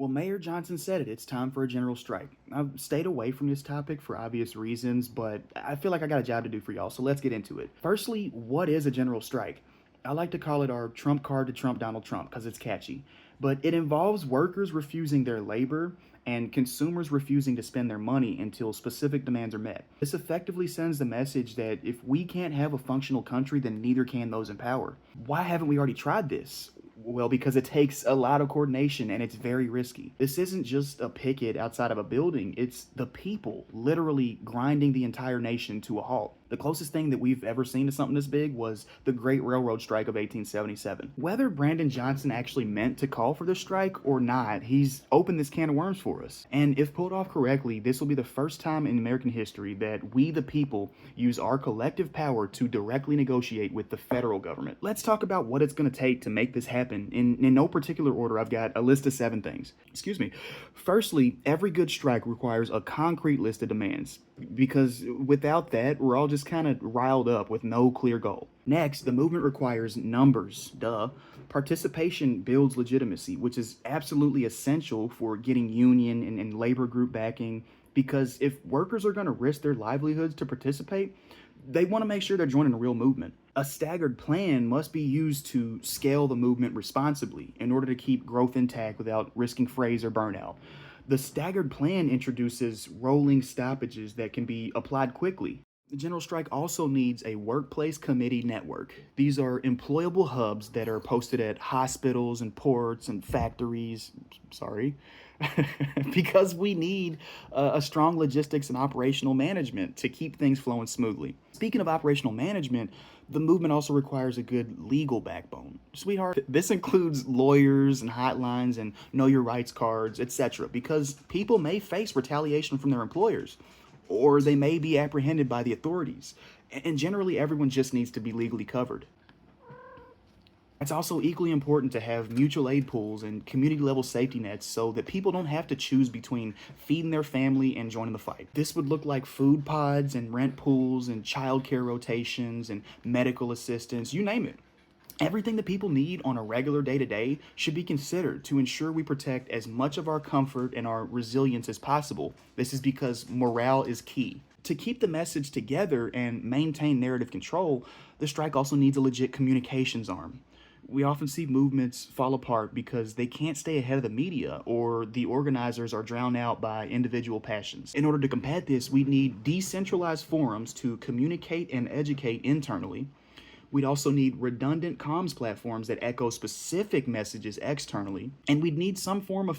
Well, Mayor Johnson said it. It's time for a general strike. I've stayed away from this topic for obvious reasons, but I feel like I got a job to do for y'all, so let's get into it. Firstly, what is a general strike? I like to call it our trump card to Trump Donald Trump because it's catchy. But it involves workers refusing their labor and consumers refusing to spend their money until specific demands are met. This effectively sends the message that if we can't have a functional country, then neither can those in power. Why haven't we already tried this? Well, because it takes a lot of coordination and it's very risky. This isn't just a picket outside of a building, it's the people literally grinding the entire nation to a halt. The closest thing that we've ever seen to something this big was the Great Railroad Strike of 1877. Whether Brandon Johnson actually meant to call for the strike or not, he's opened this can of worms for us. And if pulled off correctly, this will be the first time in American history that we, the people, use our collective power to directly negotiate with the federal government. Let's talk about what it's going to take to make this happen. In no particular order, I've got a list of 7 things. Excuse me. Firstly, every good strike requires a concrete list of demands, because without that, we're all just kind of riled up with no clear goal. Next, the movement requires numbers, duh. Participation builds legitimacy, which is absolutely essential for getting union and labor group backing, because if workers are going to risk their livelihoods to participate, they want to make sure they're joining a real movement. A staggered plan must be used to scale the movement responsibly in order to keep growth intact without risking frays or burnout. The staggered plan introduces rolling stoppages that can be applied quickly. The general strike also needs a workplace committee network. These are employable hubs that are posted at hospitals and ports and factories. Sorry. Because we need a strong logistics and operational management to keep things flowing smoothly. Speaking of operational management, the movement also requires a good legal backbone. Sweetheart, this includes lawyers and hotlines and know your rights cards, etc., because people may face retaliation from their employers, or they may be apprehended by the authorities. And generally, everyone just needs to be legally covered. It's also equally important to have mutual aid pools and community level safety nets so that people don't have to choose between feeding their family and joining the fight. This would look like food pods and rent pools and childcare rotations and medical assistance, you name it. Everything that people need on a regular day-to-day should be considered to ensure we protect as much of our comfort and our resilience as possible. This is because morale is key. To keep the message together and maintain narrative control, the strike also needs a legit communications arm. We often see movements fall apart because they can't stay ahead of the media or the organizers are drowned out by individual passions. In order to combat this, we need decentralized forums to communicate and educate internally. We'd also need redundant comms platforms that echo specific messages externally, and we'd need some form of